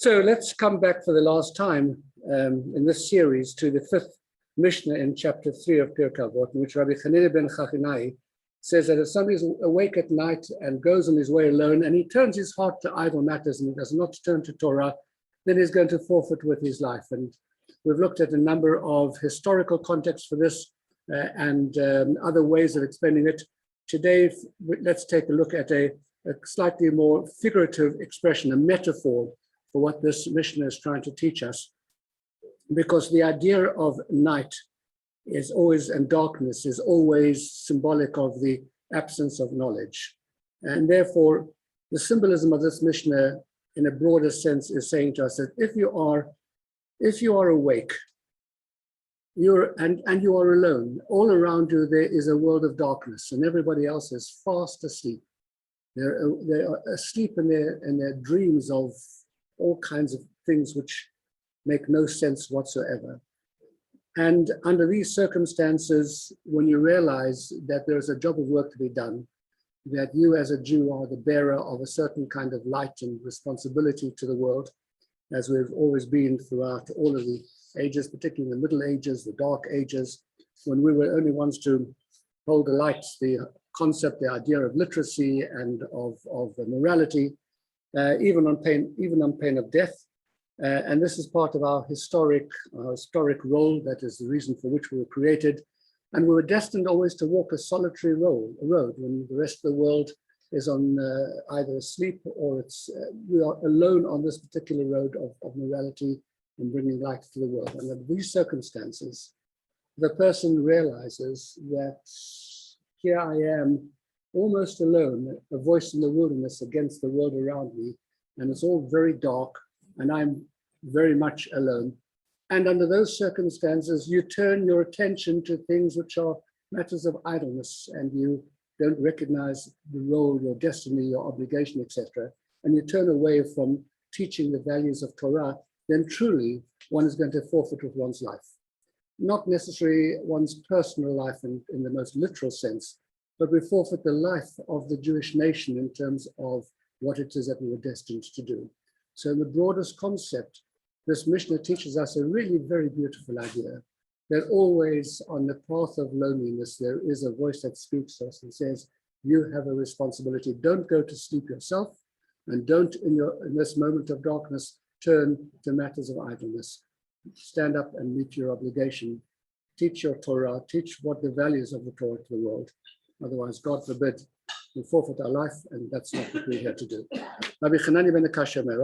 So let's come back for the last time in this series to the fifth Mishnah in chapter 3 of Pirkei Avot, in which Rabbi Hanina ben Chachinai says that if somebody is awake at night and goes on his way alone and he turns his heart to idle matters and he does not turn to Torah, then he's going to forfeit with his life. And we've looked at a number of historical contexts for this and other ways of explaining it. Today, let's take a look at a slightly more figurative expression, a metaphor for what this Mishnah is trying to teach us. Because the idea of night is always, and darkness is always symbolic of the absence of knowledge. And therefore, the symbolism of this Mishnah in a broader sense is saying to us that if you are awake, you are alone, all around you there is a world of darkness and everybody else is fast asleep. They are asleep in their dreams of all kinds of things which make no sense whatsoever. And under these circumstances, when you realize that there's a job of work to be done, that you as a Jew are the bearer of a certain kind of light and responsibility to the world, as we've always been throughout all of the ages, particularly the Middle Ages, the Dark Ages, when we were only ones to hold the light, the concept, the idea of literacy and of morality, even on pain of death. And this is part of our historic role. That is the reason for which we were created. And we were destined always to walk a solitary road when the rest of the world is on either asleep or we are alone on this particular road of morality and bringing light to the world. And under these circumstances, the person realizes that here I am almost alone, a voice in the wilderness against the world around me, and it's all very dark, and I'm very much alone. And under those circumstances, you turn your attention to things which are matters of idleness, and you don't recognize the role, your destiny, your obligation, etc. And you turn away from teaching the values of Torah, then truly one is going to forfeit with one's life. Not necessarily one's personal life in the most literal sense, but we forfeit the life of the Jewish nation in terms of what it is that we were destined to do. So in the broadest concept, this Mishnah teaches us a really very beautiful idea that always on the path of loneliness, there is a voice that speaks to us and says, you have a responsibility. Don't go to sleep yourself, and don't in this moment of darkness, turn to matters of idleness. Stand up and meet your obligation. Teach your Torah, teach what the values of the Torah to the world. Otherwise, God forbid, we forfeit our life, and that's not what we're here to do. Rabbi Hanina ben Chachinai,